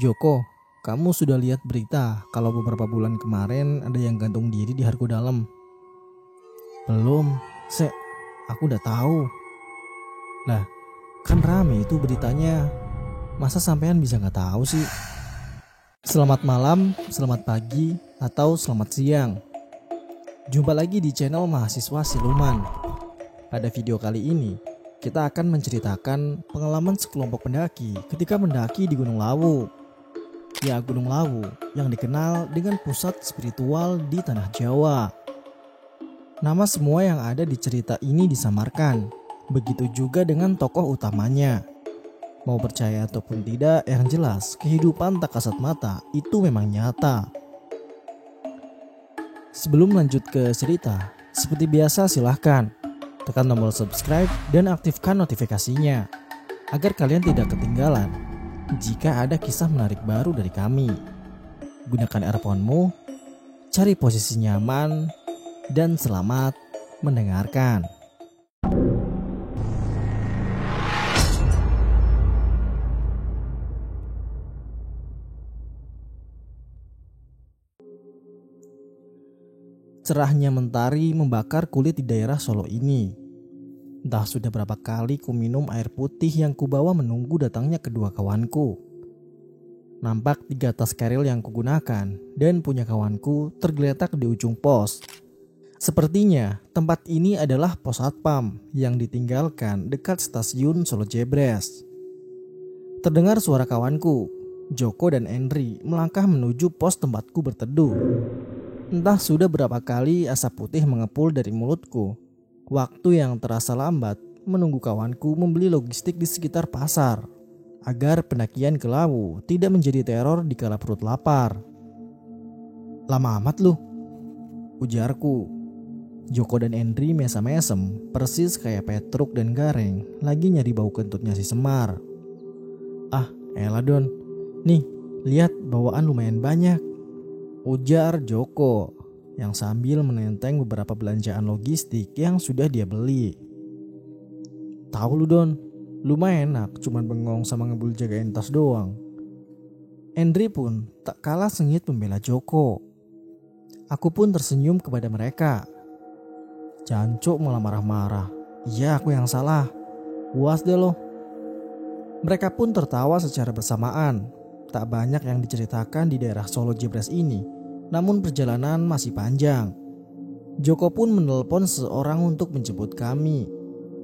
Joko, kamu sudah lihat berita kalau beberapa bulan kemarin ada yang gantung diri di Hargo Dalam? Belum, aku udah tahu. Lah, kan rame itu beritanya. Masa sampean bisa nggak tahu sih? Selamat malam, selamat pagi, atau selamat siang. Jumpa lagi di channel Mahasiswa Siluman. Pada video kali ini, kita akan menceritakan pengalaman sekelompok pendaki ketika mendaki di Gunung Lawu. Ya, Gunung Lawu yang dikenal dengan pusat spiritual di tanah Jawa. Nama semua yang ada di cerita ini disamarkan. Begitu juga dengan tokoh utamanya. Mau percaya ataupun tidak, yang jelas kehidupan tak kasat mata itu memang nyata. Sebelum lanjut ke cerita, seperti biasa silahkan tekan tombol subscribe dan aktifkan notifikasinya agar kalian tidak ketinggalan jika ada kisah menarik baru dari kami. Gunakan earphone-mu, cari posisi nyaman, dan selamat mendengarkan. Cerahnya mentari membakar kulit di daerah Solo ini. Entah sudah berapa kali ku minum air putih yang kubawa menunggu datangnya kedua kawanku. Nampak 3 tas keril yang kugunakan dan punya kawanku tergeletak di ujung pos. Sepertinya tempat ini adalah pos satpam yang ditinggalkan dekat stasiun Solo Jebres. Terdengar suara kawanku, Joko dan Henry, melangkah menuju pos tempatku berteduh. Entah sudah berapa kali asap putih mengepul dari mulutku. Waktu yang terasa lambat menunggu kawanku membeli logistik di sekitar pasar agar pendakian ke Lawu tidak menjadi teror di kala perut lapar. Lama amat lu, ujarku. Joko dan Henry mesem-mesem persis kayak Petruk dan Gareng lagi nyari bau kentutnya si Semar. Ah, elah Don, nih lihat bawaan lumayan banyak, ujar Joko yang sambil menenteng beberapa belanjaan logistik yang sudah dia beli. Tahu lu Don, lumayan enak cuman bengong sama ngebul jagain tas doang. Henry pun tak kalah sengit membela Joko. Aku pun tersenyum kepada mereka. Jancuk malah marah-marah. Iya, aku yang salah. Puas deh lo. Mereka pun tertawa secara bersamaan. Tak banyak yang diceritakan di daerah Solo Jebres ini, namun perjalanan masih panjang. Joko pun menelpon seseorang untuk menjemput kami,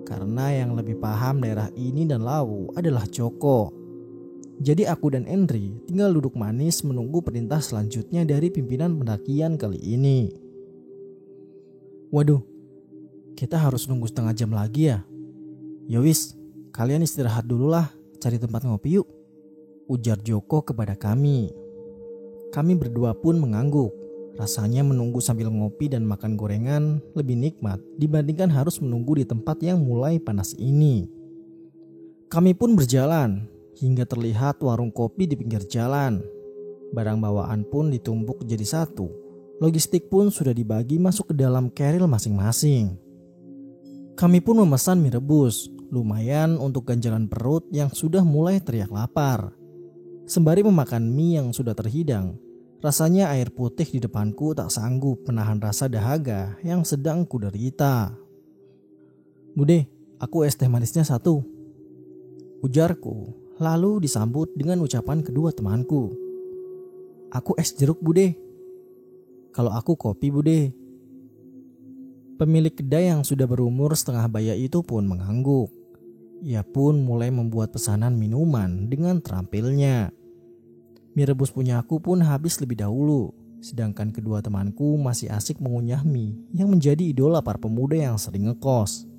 karena yang lebih paham daerah ini dan Lawu adalah Joko. Jadi aku dan Henry tinggal duduk manis menunggu perintah selanjutnya dari pimpinan pendakian kali ini. Waduh, kita harus nunggu setengah jam lagi ya? Yowis, kalian istirahat dulu lah, cari tempat ngopi yuk, ujar Joko kepada kami. Kami berdua pun mengangguk. Rasanya menunggu sambil ngopi dan makan gorengan lebih nikmat dibandingkan harus menunggu di tempat yang mulai panas ini. Kami pun berjalan hingga terlihat warung kopi di pinggir jalan. Barang bawaan pun ditumpuk jadi satu. Logistik pun sudah dibagi masuk ke dalam keril masing-masing. Kami pun memesan mie rebus, lumayan untuk ganjalan perut yang sudah mulai teriak lapar. Sembari memakan mie yang sudah terhidang, rasanya air putih di depanku tak sanggup menahan rasa dahaga yang sedang kuderita. Bude, aku es teh manisnya 1, ujarku, lalu disambut dengan ucapan kedua temanku. Aku es jeruk bude. Kalau aku kopi bude. Pemilik kedai yang sudah berumur setengah baya itu pun mengangguk. Ia pun mulai membuat pesanan minuman dengan terampilnya. Mie rebus punyaku pun habis lebih dahulu, sedangkan kedua temanku masih asik mengunyah mie yang menjadi idola para pemuda yang sering ngekos.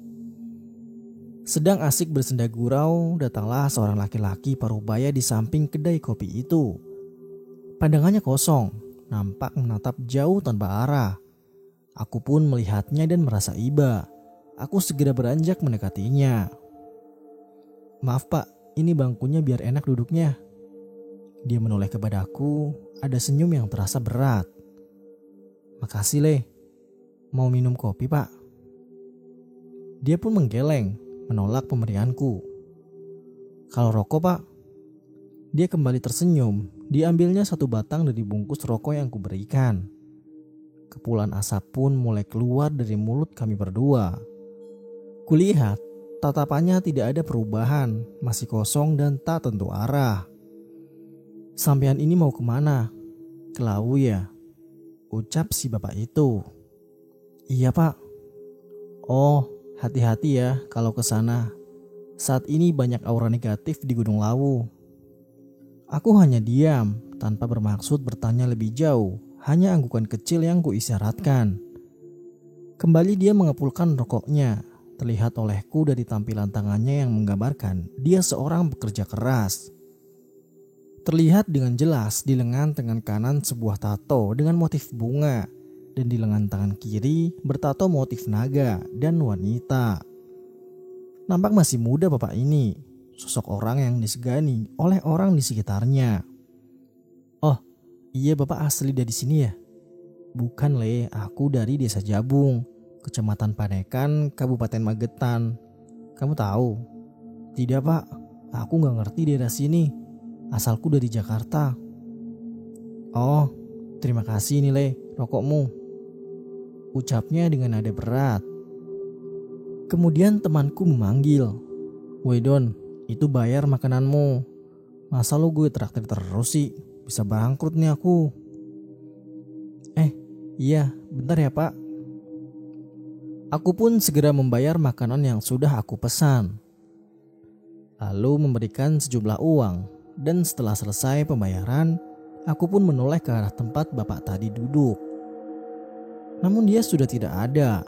Sedang asik bersenda gurau, datanglah seorang laki-laki parubaya di samping kedai kopi itu. Pandangannya kosong, nampak menatap jauh tanpa arah. Aku pun melihatnya dan merasa iba. Aku segera beranjak mendekatinya. Maaf pak, ini bangkunya biar enak duduknya. Dia menoleh kepadaku, ada senyum yang terasa berat. Makasih Le, mau minum kopi pak? Dia pun menggeleng, menolak pemberianku. Kalau rokok pak? Dia kembali tersenyum. Diambilnya satu batang dari bungkus rokok yang kuberikan. Kepulan asap pun mulai keluar dari mulut kami berdua. Kulihat tatapannya tidak ada perubahan, masih kosong dan tak tentu arah. "Sampean ini mau kemana?" "Ke Lawu ya?" ucap si bapak itu. "Iya pak." "Oh, hati-hati ya kalau ke sana. Saat ini banyak aura negatif di Gunung Lawu." Aku hanya diam, tanpa bermaksud bertanya lebih jauh, hanya anggukan kecil yang kuisyaratkan. Kembali dia mengepulkan rokoknya. Terlihat olehku dari tampilan tangannya yang menggambarkan dia seorang pekerja keras. Terlihat dengan jelas di lengan tangan kanan sebuah tato dengan motif bunga, dan di lengan tangan kiri bertato motif naga dan wanita. Nampak masih muda bapak ini, sosok orang yang disegani oleh orang di sekitarnya. "Oh, iya bapak asli dari sini ya?" "Bukan le, aku dari Desa Jabung, Kecamatan Panekan, Kabupaten Magetan. Kamu tahu?" "Tidak pak, aku gak ngerti daerah sini. Asalku dari Jakarta." "Oh, terima kasih nih le, rokokmu," ucapnya dengan nada berat. Kemudian temanku memanggil, "Woi Don, itu bayar makananmu. Masa lu gue traktir terus sih? Bisa bangkrut nih aku." Iya, bentar ya pak." Aku pun segera membayar makanan yang sudah aku pesan. Lalu memberikan sejumlah uang, dan setelah selesai pembayaran, aku pun menoleh ke arah tempat bapak tadi duduk. Namun dia sudah tidak ada.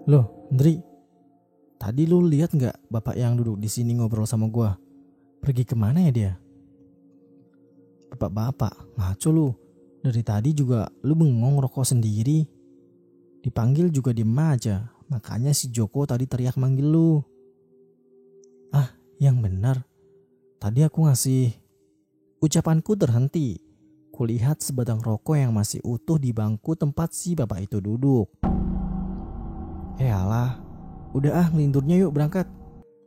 "Loh, Ndri, tadi lu lihat nggak bapak yang duduk di sini ngobrol sama gua? Pergi kemana ya dia?" "Bapak-bapak, ngaco lu. Dari tadi juga lu bengong rokok sendiri. Dipanggil juga diem aja, makanya si Joko tadi teriak manggil lu." "Ah, yang benar. Tadi aku ngasih..." Ucapanku terhenti. Kulihat sebatang rokok yang masih utuh di bangku tempat si bapak itu duduk. Alah, udah ngelinturnya yuk berangkat.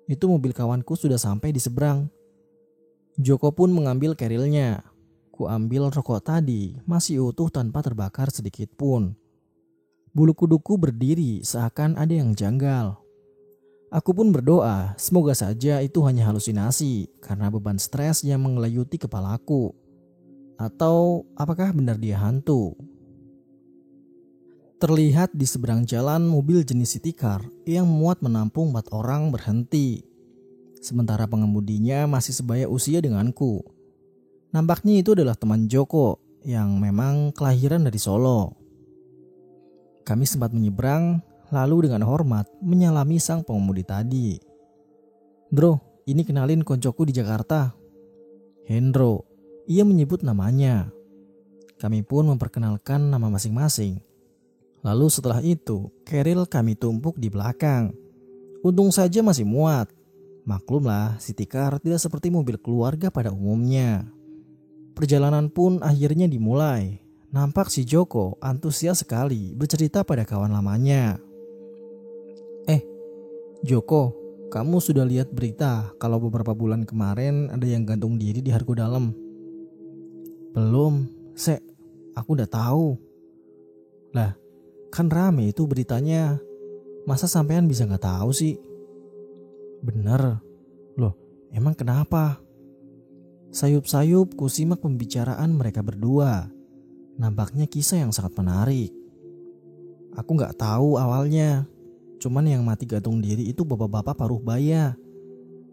Itu mobil kawanku sudah sampai di seberang." Joko pun mengambil kerilnya. Ku ambil rokok tadi, masih utuh tanpa terbakar sedikit pun. Bulu kuduku berdiri seakan ada yang janggal. Aku pun berdoa, semoga saja itu hanya halusinasi karena beban stres yang mengelayuti kepalaku. Atau apakah benar dia hantu? Terlihat di seberang jalan mobil jenis city car yang muat menampung 4 orang berhenti. Sementara pengemudinya masih sebaya usia denganku. Nampaknya itu adalah teman Joko yang memang kelahiran dari Solo. Kami sempat menyeberang, lalu dengan hormat menyalami sang pengemudi tadi. "Bro, ini kenalin koncoku di Jakarta, Hendro." Ia menyebut namanya. Kami pun memperkenalkan nama masing-masing. Lalu setelah itu, keril kami tumpuk di belakang. Untung saja masih muat. Maklumlah, city car tidak seperti mobil keluarga pada umumnya. Perjalanan pun akhirnya dimulai. Nampak si Joko antusias sekali bercerita pada kawan lamanya. Joko, kamu sudah lihat berita kalau beberapa bulan kemarin ada yang gantung diri di Hargo Dalam?" "Belum, aku udah tahu." "Lah, kan rame itu beritanya. Masa sampean bisa gak tahu sih?" "Bener. Loh, emang kenapa?" Sayup-sayup kusimak pembicaraan mereka berdua. Nampaknya kisah yang sangat menarik. Aku gak tahu awalnya. Cuman yang mati gantung diri itu bapak-bapak paruh baya.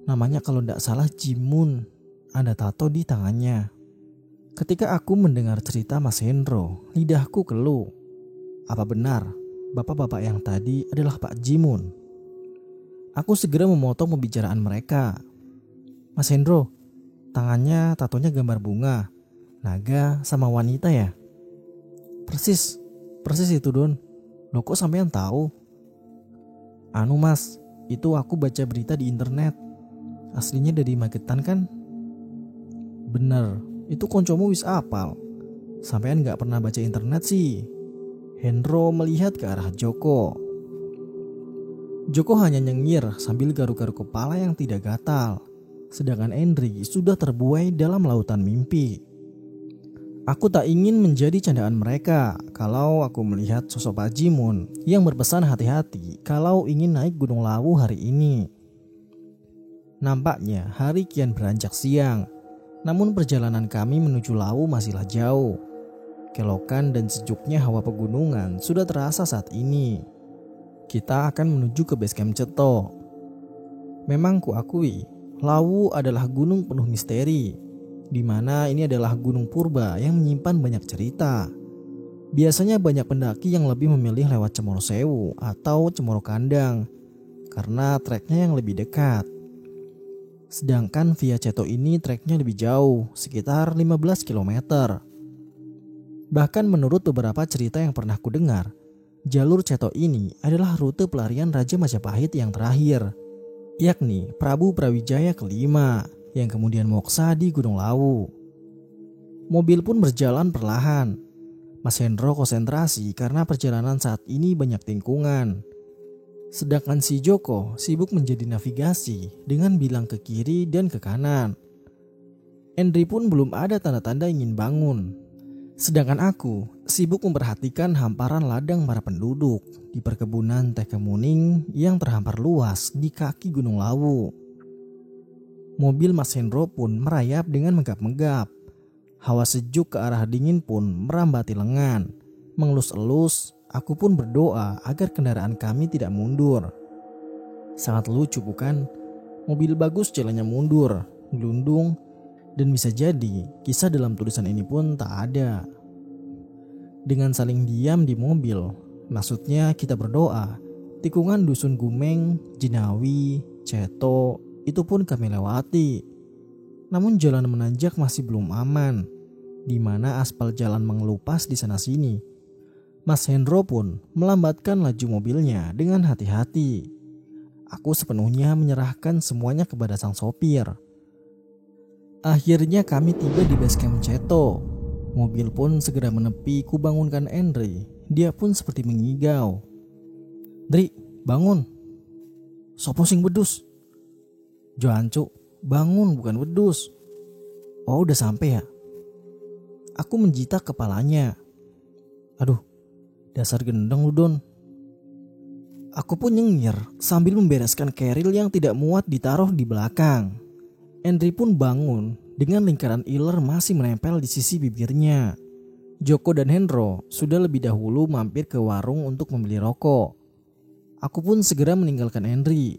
Namanya kalau gak salah Jimun. Ada tato di tangannya. Ketika aku mendengar cerita Mas Hendro, lidahku keluh. Apa benar bapak-bapak yang tadi adalah Pak Jimun? Aku segera memotong pembicaraan mereka. "Mas Hendro, tangannya tatonya gambar bunga, naga sama wanita ya?" Persis itu Don. Loh kok sampean tahu?" Mas, itu aku baca berita di internet. Aslinya dari Magetan kan?" "Bener, itu koncomu wis apal. Sampean gak pernah baca internet sih." Hendro melihat ke arah Joko. Joko hanya nyengir sambil garuk-garuk kepala yang tidak gatal. sedangkan Henry sudah terbuai dalam lautan mimpi. Aku tak ingin menjadi candaan mereka kalau aku melihat sosok Pak Jimun yang berpesan hati-hati kalau ingin naik Gunung Lawu hari ini. Nampaknya hari kian beranjak siang, namun perjalanan kami menuju Lawu masihlah jauh. Kelokan dan sejuknya hawa pegunungan sudah terasa saat ini. Kita akan menuju ke base camp Ceto. Memang kuakui, Lawu adalah gunung penuh misteri, di mana ini adalah gunung purba yang menyimpan banyak cerita. Biasanya banyak pendaki yang lebih memilih lewat Cemoro Sewu atau Cemoro Kandang karena treknya yang lebih dekat. Sedangkan via Ceto ini treknya lebih jauh, sekitar 15 km. Bahkan menurut beberapa cerita yang pernah kudengar, jalur Ceto ini adalah rute pelarian Raja Majapahit yang terakhir, yakni Prabu Brawijaya kelima yang kemudian moksa di Gunung Lawu. Mobil pun berjalan perlahan. Mas Hendro konsentrasi karena perjalanan saat ini banyak tikungan. Sedangkan si Joko sibuk menjadi navigasi dengan bilang ke kiri dan ke kanan. Henry pun belum ada tanda-tanda ingin bangun. Sedangkan aku sibuk memperhatikan hamparan ladang para penduduk di perkebunan teh kemuning yang terhampar luas di kaki Gunung Lawu. Mobil Mas Hendro pun merayap dengan megap-megap. Hawa sejuk ke arah dingin pun merambati lengan. Mengelus-elus, aku pun berdoa agar kendaraan kami tidak mundur. Sangat lucu bukan? Mobil bagus jalannya mundur, gelundung, dan bisa jadi kisah dalam tulisan ini pun tak ada. Dengan saling diam di mobil, maksudnya kita berdoa, tikungan dusun Gumeng, Jinawi, Ceto, itu pun kami lewati. Namun jalan menanjak masih belum aman, di mana aspal jalan mengelupas di sana sini. Mas Hendro pun melambatkan laju mobilnya dengan hati-hati. Aku sepenuhnya menyerahkan semuanya kepada sang sopir. Akhirnya kami tiba di base camp Ceto. Mobil pun segera menepi, kubangunkan Henry. Dia pun seperti mengigau. "Dri, bangun. Sopo sing bedus?" "Joancu, bangun, bukan wedus." "Oh, udah sampai ya?" Aku menjitak kepalanya. "Aduh, dasar gendeng lu Don." Aku pun nyengir sambil membereskan keril yang tidak muat ditaruh di belakang. Henry pun bangun dengan lingkaran iler masih menempel di sisi bibirnya. Joko dan Hendro sudah lebih dahulu mampir ke warung untuk membeli rokok. Aku pun segera meninggalkan Henry.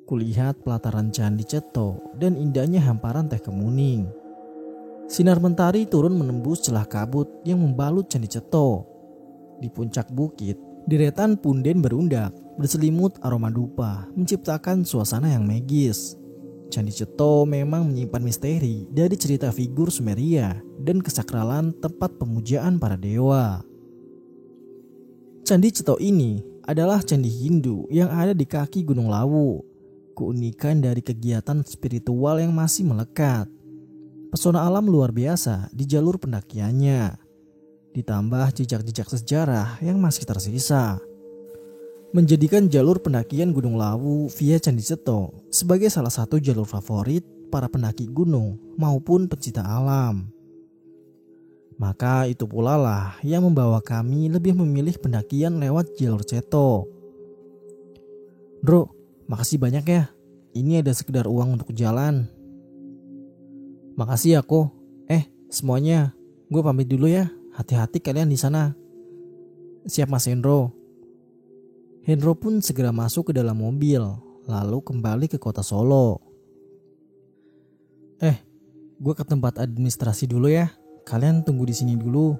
Kulihat pelataran Candi Ceto dan indahnya hamparan teh kemuning. Sinar mentari turun menembus celah kabut yang membalut Candi Ceto. Di puncak bukit, deretan punden berundak berselimut aroma dupa menciptakan suasana yang magis. Candi Ceto memang menyimpan misteri dari cerita figur Sumeria dan kesakralan tempat pemujaan para dewa. Candi Ceto ini adalah candi Hindu yang ada di kaki Gunung Lawu. Keunikan dari kegiatan spiritual yang masih melekat. Pesona alam luar biasa di jalur pendakiannya. Ditambah jejak-jejak sejarah yang masih tersisa. Menjadikan jalur pendakian Gunung Lawu via Candi Ceto sebagai salah satu jalur favorit para pendaki gunung maupun pencinta alam. Maka itu pula lah yang membawa kami lebih memilih pendakian lewat jalur Ceto. "Bro, makasih banyak ya. Ini ada sekedar uang untuk jalan." "Makasih ya kok. Semuanya, gue pamit dulu ya. Hati-hati kalian di sana." "Siap Mas Hendro." Hendro pun segera masuk ke dalam mobil, lalu kembali ke kota Solo. Gue ke tempat administrasi dulu ya. Kalian tunggu di sini dulu."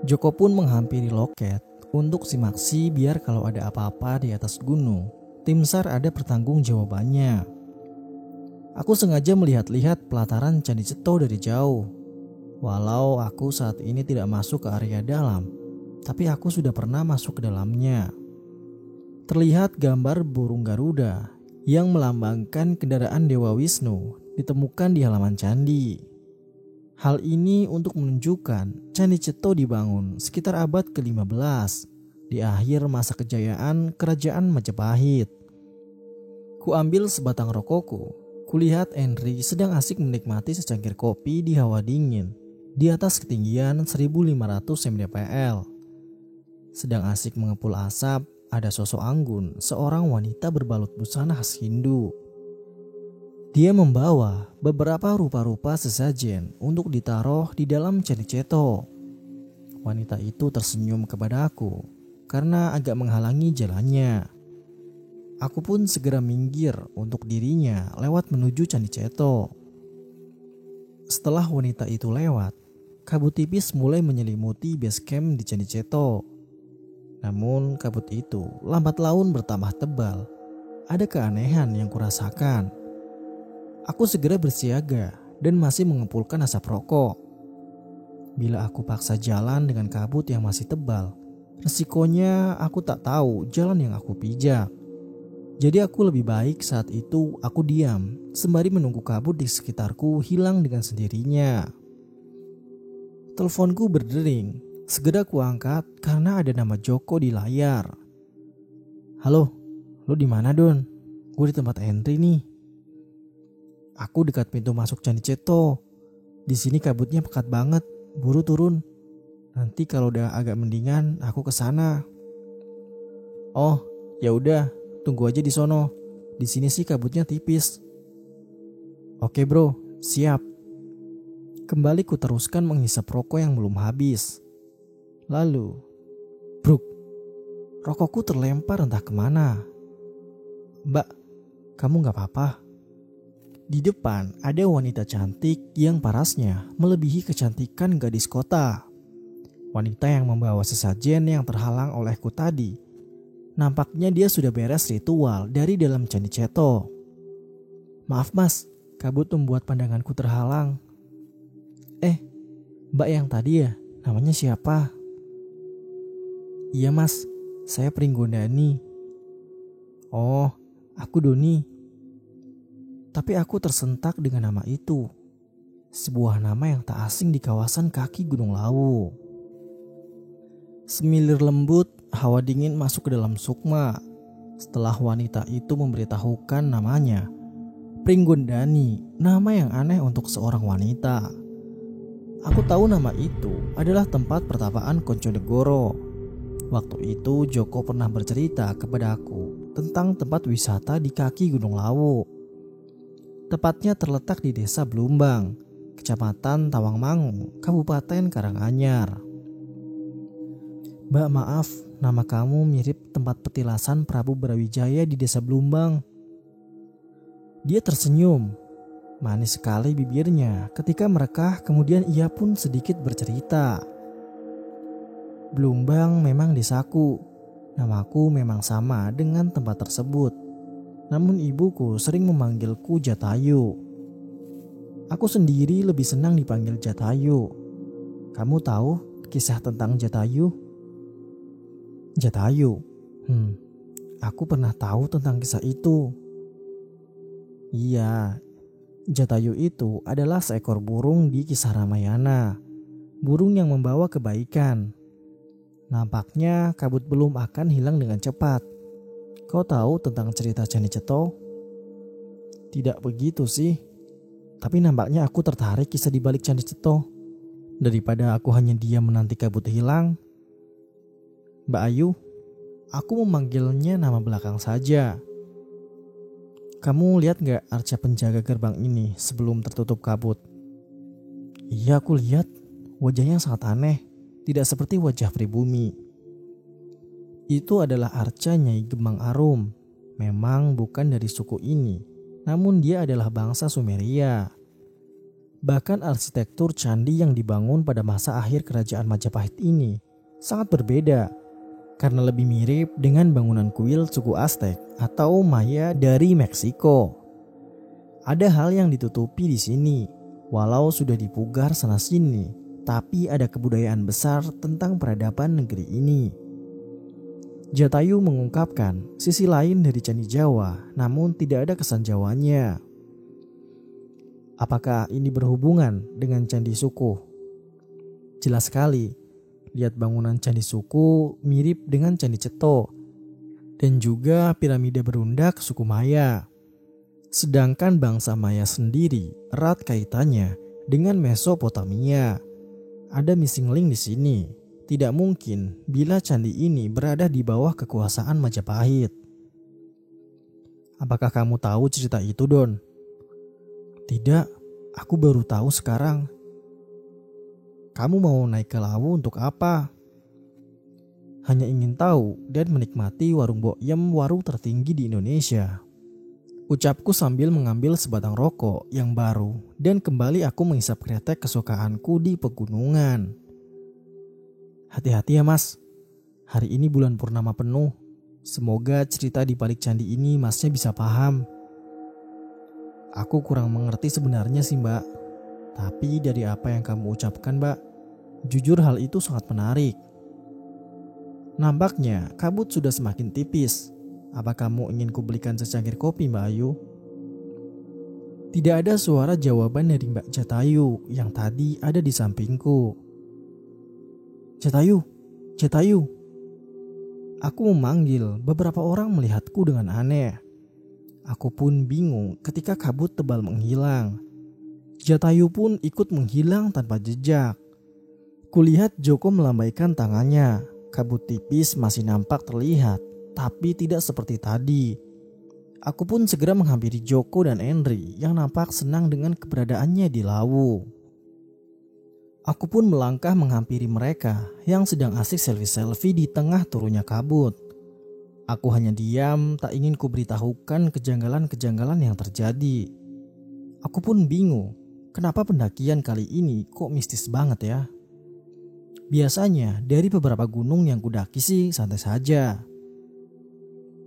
Joko pun menghampiri loket untuk simaksi biar kalau ada apa-apa di atas gunung, tim SAR ada pertanggung jawabannya. Aku sengaja melihat-lihat pelataran Candi Ceto dari jauh. Walau aku saat ini tidak masuk ke area dalam, tapi aku sudah pernah masuk ke dalamnya. Terlihat gambar burung Garuda yang melambangkan kendaraan Dewa Wisnu ditemukan di halaman candi. Hal ini untuk menunjukkan Candi Ceto dibangun sekitar abad ke-15 di akhir masa kejayaan Kerajaan Majapahit. Ku ambil sebatang rokokku, Kulihat Henry sedang asik menikmati secangkir kopi di hawa dingin di atas ketinggian 1500 mdpl. Sedang asik mengepul asap, ada sosok Anggun, seorang wanita berbalut busana khas Hindu. Dia membawa beberapa rupa-rupa sesajen untuk ditaruh di dalam candi ceto. Wanita itu tersenyum kepada aku karena agak menghalangi jalannya. Aku pun segera minggir untuk dirinya lewat menuju candi ceto. Setelah wanita itu lewat, kabut tipis mulai menyelimuti base camp di candi ceto. Namun kabut itu lambat laun bertambah tebal. Ada keanehan yang kurasakan. Aku segera bersiaga dan masih mengepulkan asap rokok. Bila aku paksa jalan dengan kabut yang masih tebal, resikonya aku tak tahu jalan yang aku pijak. Jadi aku lebih baik saat itu aku diam sembari menunggu kabut di sekitarku hilang dengan sendirinya. Teleponku berdering. Segera ku angkat karena ada nama Joko di layar. Halo, lu di mana Don? Gue di tempat Henry nih. Aku dekat pintu masuk Candi Ceto. Di sini kabutnya pekat banget. Buru turun. Nanti kalau udah agak mendingan aku ke sana. Oh, ya udah. Tunggu aja di sono. Di sini sih kabutnya tipis. Oke bro, siap. Kembali ku teruskan menghisap rokok yang belum habis. Lalu, bruk, rokokku terlempar entah kemana. Mbak, kamu gak apa-apa? Di depan ada wanita cantik yang parasnya melebihi kecantikan gadis kota. Wanita yang membawa sesajen yang terhalang olehku tadi. Nampaknya dia sudah beres ritual dari dalam Candi Ceto. Maaf mas, kabut membuat pandanganku terhalang. Mbak yang tadi ya, namanya siapa? Iya mas, saya Pringgondani. Oh, aku Doni. Tapi aku tersentak dengan nama itu. Sebuah nama yang tak asing di kawasan kaki Gunung Lawu. Semilir lembut, hawa dingin masuk ke dalam sukma. Setelah wanita itu memberitahukan namanya, Pringgondani, nama yang aneh untuk seorang wanita. Aku tahu nama itu adalah tempat pertapaan Konconegoro. Waktu itu Joko pernah bercerita kepada aku tentang tempat wisata di kaki Gunung Lawu. Tepatnya terletak di Desa Blumbang, Kecamatan Tawangmangu, Kabupaten Karanganyar. Mbak maaf, nama kamu mirip tempat petilasan Prabu Brawijaya di Desa Blumbang. Dia tersenyum. Manis sekali bibirnya ketika merekah, kemudian ia pun sedikit bercerita. Blumbang memang desaku. Namaku memang sama dengan tempat tersebut. Namun ibuku sering memanggilku Jatayu. Aku sendiri lebih senang dipanggil Jatayu. Kamu tahu kisah tentang Jatayu? Jatayu? Aku pernah tahu tentang kisah itu. Iya, Jatayu itu adalah seekor burung di kisah Ramayana. Burung yang membawa kebaikan. Nampaknya kabut belum akan hilang dengan cepat. Kau tahu tentang cerita Candi Ceto? Tidak begitu sih. Tapi nampaknya aku tertarik kisah di balik Candi Ceto. Daripada aku hanya diam menanti kabut hilang. Mbak Ayu, aku memanggilnya nama belakang saja. Kamu lihat gak arca penjaga gerbang ini sebelum tertutup kabut? Iya aku lihat. Wajahnya sangat aneh. Tidak seperti wajah pribumi. Itu adalah arca Nyai Gemang Arum. Memang bukan dari suku ini. Namun dia adalah bangsa Sumeria. Bahkan arsitektur candi yang dibangun pada masa akhir kerajaan Majapahit ini sangat berbeda. Karena lebih mirip dengan bangunan kuil suku Aztec atau Maya dari Meksiko. Ada hal yang ditutupi di sini, walau sudah dipugar sana-sini, tapi ada kebudayaan besar tentang peradaban negeri ini. Jatayu mengungkapkan sisi lain dari Candi Jawa, namun tidak ada kesan Jawanya. Apakah ini berhubungan dengan Candi Suku? Jelas sekali. Lihat bangunan Candi Suku mirip dengan Candi Ceto dan juga piramida berundak suku Maya. Sedangkan bangsa Maya sendiri erat kaitannya dengan Mesopotamia. Ada missing link di sini. Tidak mungkin bila candi ini berada di bawah kekuasaan Majapahit. Apakah kamu tahu cerita itu, Don? Tidak, aku baru tahu sekarang. Kamu mau naik ke Lawu untuk apa? Hanya ingin tahu dan menikmati warung Bokyem, warung tertinggi di Indonesia. Ucapku sambil mengambil sebatang rokok yang baru dan kembali aku menghisap kretek kesukaanku di pegunungan. Hati-hati ya mas, hari ini bulan purnama penuh. Semoga cerita di balik candi ini masnya bisa paham. Aku kurang mengerti sebenarnya sih mbak. Tapi dari apa yang kamu ucapkan mbak, jujur hal itu sangat menarik. Nampaknya kabut sudah semakin tipis. Apa kamu ingin kubelikan secangkir kopi Mbak Ayu? Tidak ada suara jawaban dari Mbak Jatayu yang tadi ada di sampingku. Jatayu, Jatayu. Aku memanggil, beberapa orang melihatku dengan aneh. Aku pun bingung ketika kabut tebal menghilang. Jatayu pun ikut menghilang tanpa jejak. Kulihat Joko melambaikan tangannya. Kabut tipis masih nampak terlihat, tapi tidak seperti tadi. Aku pun segera menghampiri Joko dan Henry yang nampak senang dengan keberadaannya di Lawu. Aku pun melangkah menghampiri mereka yang sedang asik selfie-selfie di tengah turunnya kabut. Aku hanya diam, tak ingin kuberitahukan kejanggalan-kejanggalan yang terjadi. Aku pun bingung, kenapa pendakian kali ini kok mistis banget ya? Biasanya dari beberapa gunung yang kudaki sih santai saja.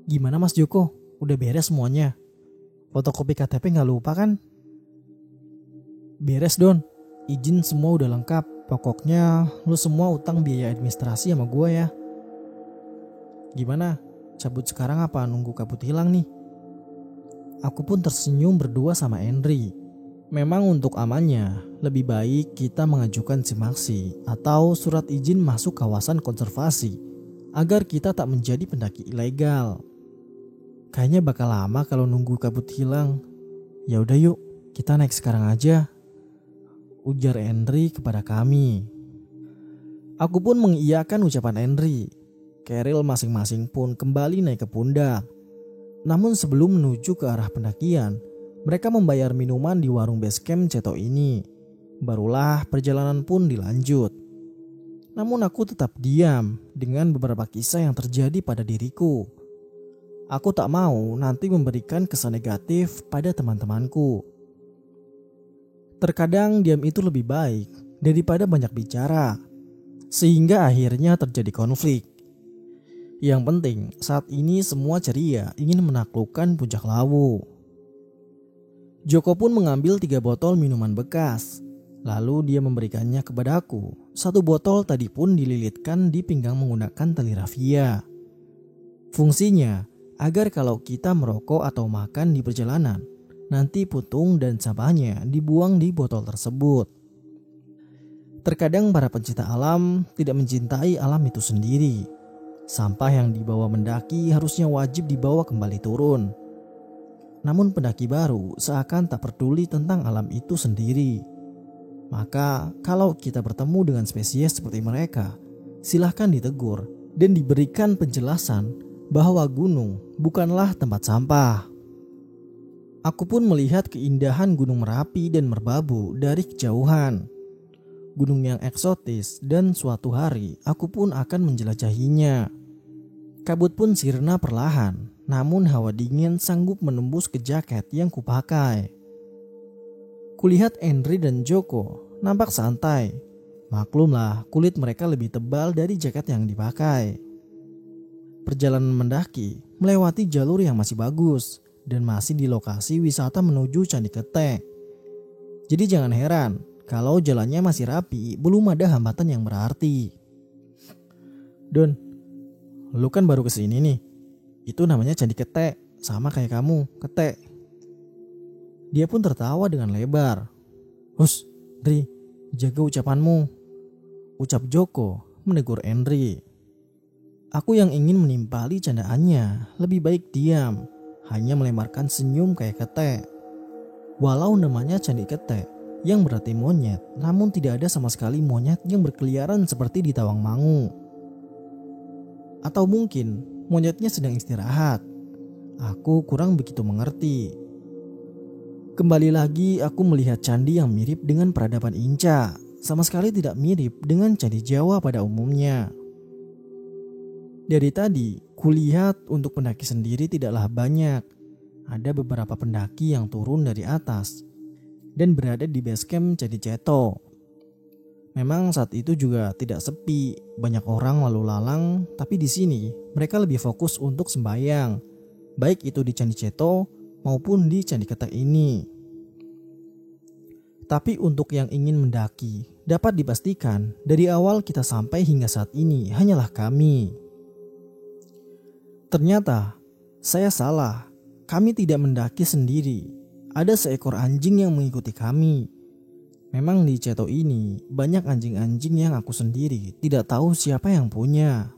Gimana Mas Joko? Udah beres semuanya? Fotokopi KTP gak lupa kan? Beres Don, izin semua udah lengkap. Pokoknya lu semua utang biaya administrasi sama gue ya. Gimana? Cabut sekarang apa nunggu kabut hilang nih? Aku pun tersenyum berdua sama Henry. Memang untuk amannya, lebih baik kita mengajukan simaksi atau surat izin masuk kawasan konservasi agar kita tak menjadi pendaki ilegal. Kayaknya bakal lama kalau nunggu kabut hilang. Ya udah yuk, kita naik sekarang aja, ujar Henry kepada kami. Aku pun mengiyakan ucapan Henry. Keril masing-masing pun kembali naik ke pundak. Namun sebelum menuju ke arah pendakian, mereka membayar minuman di warung base camp Ceto ini. Barulah perjalanan pun dilanjut. Namun aku tetap diam dengan beberapa kisah yang terjadi pada diriku. Aku tak mau nanti memberikan kesan negatif pada teman-temanku. Terkadang diam itu lebih baik daripada banyak bicara, sehingga akhirnya terjadi konflik. Yang penting saat ini semua ceria ingin menaklukkan puncak Lawu. Joko pun mengambil 3 botol minuman bekas. Lalu dia memberikannya kepadaku. 1 botol tadi pun dililitkan di pinggang menggunakan tali rafia. Fungsinya agar kalau kita merokok atau makan di perjalanan, nanti putung dan sampahnya dibuang di botol tersebut. Terkadang para pencinta alam tidak mencintai alam itu sendiri. Sampah yang dibawa mendaki harusnya wajib dibawa kembali turun. Namun pendaki baru seakan tak peduli tentang alam itu sendiri. Maka kalau kita bertemu dengan spesies seperti mereka, silahkan ditegur dan diberikan penjelasan bahwa gunung bukanlah tempat sampah. Aku pun melihat keindahan Gunung Merapi dan Merbabu dari kejauhan. Gunung yang eksotis dan suatu hari aku pun akan menjelajahinya. Kabut pun sirna perlahan. Namun hawa dingin sanggup menembus ke jaket yang kupakai. Kulihat Henry dan Joko nampak santai. Maklumlah kulit mereka lebih tebal dari jaket yang dipakai. Perjalanan mendaki melewati jalur yang masih bagus dan masih di lokasi wisata menuju Candi Ketek. Jadi jangan heran kalau jalannya masih rapi, belum ada hambatan yang berarti. Don, lu kan baru kesini nih. Itu namanya Candi Ketek, sama kayak kamu, Ketek. Dia pun tertawa dengan lebar. Hus, Dri, jaga ucapanmu, ucap Joko menegur Henry. Aku yang ingin menimpali candaannya lebih baik diam. hanya melemparkan senyum kayak ketek. Walau namanya Candi Ketek, yang berarti monyet, namun tidak ada sama sekali monyet yang berkeliaran seperti di Tawangmangu. Atau mungkin monyetnya sedang istirahat. Aku kurang begitu mengerti. Kembali lagi aku melihat candi yang mirip dengan peradaban Inca, sama sekali tidak mirip dengan candi Jawa pada umumnya. Dari tadi, kulihat untuk pendaki sendiri tidaklah banyak. Ada beberapa pendaki yang turun dari atas dan berada di base camp Candi Ceto. Memang saat itu juga tidak sepi, banyak orang lalu lalang, tapi di sini mereka lebih fokus untuk sembahyang, baik itu di Candi Ceto maupun di Candi Ketek ini. Tapi untuk yang ingin mendaki, dapat dipastikan dari awal kita sampai hingga saat ini hanyalah kami. Ternyata saya salah, kami tidak mendaki sendiri. Ada seekor anjing yang mengikuti kami. Memang di Ceto ini banyak anjing-anjing yang aku sendiri tidak tahu siapa yang punya.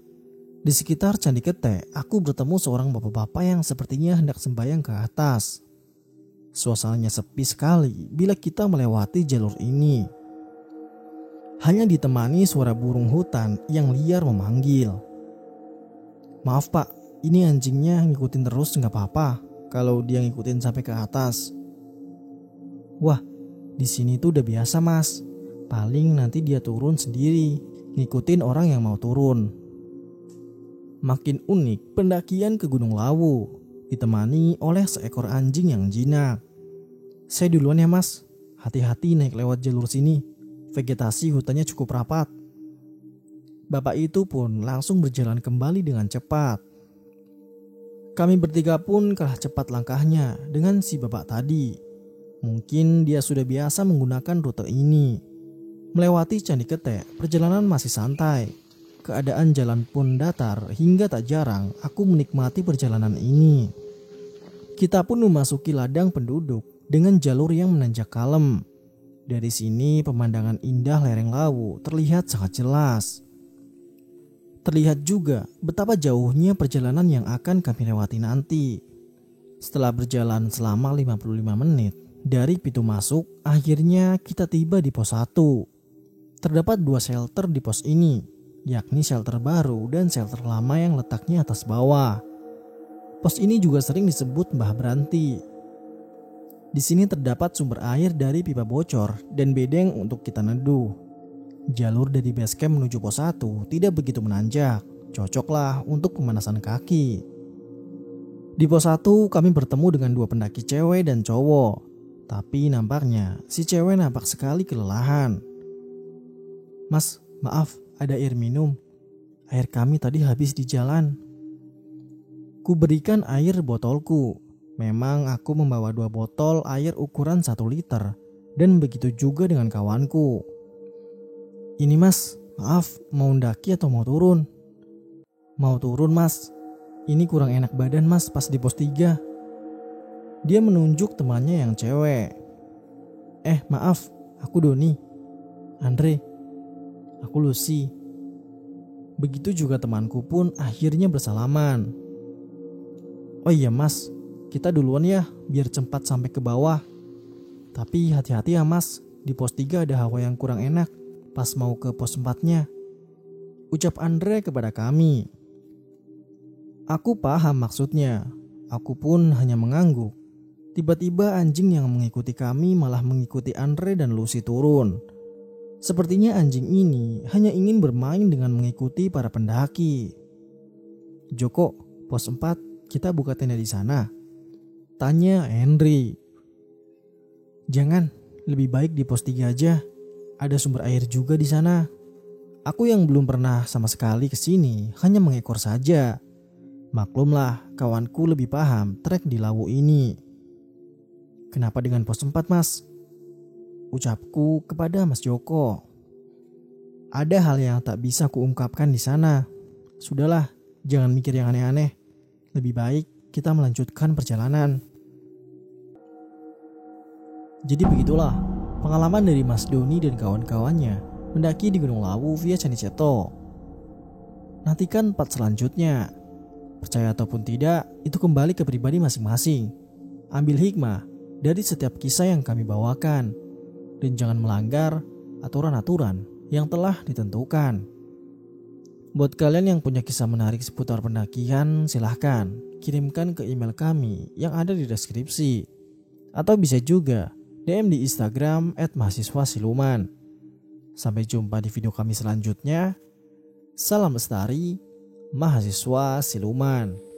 Di sekitar Candi Ketek, aku bertemu seorang bapak-bapak yang sepertinya hendak sembahyang ke atas. Suasananya sepi sekali bila kita melewati jalur ini. Hanya ditemani suara burung hutan yang liar memanggil. Maaf pak, ini anjingnya ngikutin terus nggak apa-apa kalau dia ngikutin sampai ke atas. Wah, di sini tuh udah biasa mas. Paling nanti dia turun sendiri, ngikutin orang yang mau turun. Makin unik pendakian ke Gunung Lawu, ditemani oleh seekor anjing yang jinak. Saya duluan ya mas, hati-hati naik lewat jalur sini, vegetasi hutannya cukup rapat. Bapak itu pun langsung berjalan kembali dengan cepat. Kami bertiga pun kalah cepat langkahnya dengan si bapak tadi. Mungkin dia sudah biasa menggunakan rute ini. Melewati Candi Ketek, perjalanan masih santai. Keadaan jalan pun datar hingga tak jarang aku menikmati perjalanan ini. Kita pun memasuki ladang penduduk dengan jalur yang menanjak kalem. Dari sini pemandangan indah lereng Lawu terlihat sangat jelas. Terlihat juga betapa jauhnya perjalanan yang akan kami lewati nanti. Setelah berjalan selama 55 menit dari pintu masuk, akhirnya kita tiba di pos 1. Terdapat 2 shelter di pos ini, yakni shelter baru dan shelter lama yang letaknya atas bawah. Pos ini juga sering disebut Mbah Branti. Di sini terdapat sumber air dari pipa bocor dan bedeng untuk kita neduh. Jalur dari base camp menuju pos 1 tidak begitu menanjak, cocoklah untuk pemanasan kaki. Di pos 1 kami bertemu dengan 2 pendaki cewek dan cowok. Tapi nampaknya si cewek nampak sekali kelelahan. Mas, maaf, ada air minum. Air kami tadi habis di jalan. Ku berikan air botolku. Memang aku membawa 2 botol air ukuran 1 liter. Dan begitu juga dengan kawanku. Ini mas, maaf, mau ndaki atau mau turun? Mau turun mas. Ini kurang enak badan mas pas di pos 3. Dia menunjuk temannya yang cewek. Maaf, aku Doni. Andre. Aku Lucy. Begitu juga temanku pun akhirnya bersalaman. Oh iya mas, kita duluan ya biar cepat sampai ke bawah. Tapi hati-hati ya mas, di pos 3 ada hawa yang kurang enak pas mau ke pos 4-nya. Ucap Andre kepada kami. Aku paham maksudnya. Aku pun hanya mengangguk. Tiba-tiba anjing yang mengikuti kami malah mengikuti Andre dan Lucy turun. Sepertinya anjing ini hanya ingin bermain dengan mengikuti para pendaki. Joko, pos 4 kita buka tenda di sana. Tanya Henry. Jangan, lebih baik di pos 3 aja. Ada sumber air juga di sana. Aku yang belum pernah sama sekali ke sini hanya mengekor saja. Maklumlah, kawanku lebih paham trek di Lawu ini. Kenapa dengan pos 4 mas? Ucapku kepada Mas Joko. Ada hal yang tak bisa kuungkapkan di sana. Sudahlah, jangan mikir yang aneh-aneh. Lebih baik kita melanjutkan perjalanan. Jadi begitulah pengalaman dari Mas Doni dan kawan-kawannya mendaki di Gunung Lawu via Candi Ceto. Nantikan part selanjutnya. Percaya ataupun tidak, itu kembali ke pribadi masing-masing. Ambil hikmah dari setiap kisah yang kami bawakan, dan jangan melanggar aturan-aturan yang telah ditentukan. Buat kalian yang punya kisah menarik seputar pendakian, silahkan kirimkan ke email kami yang ada di deskripsi. Atau bisa juga DM di Instagram @mahasiswasiluman. Sampai jumpa di video kami selanjutnya. Salam lestari, mahasiswa siluman.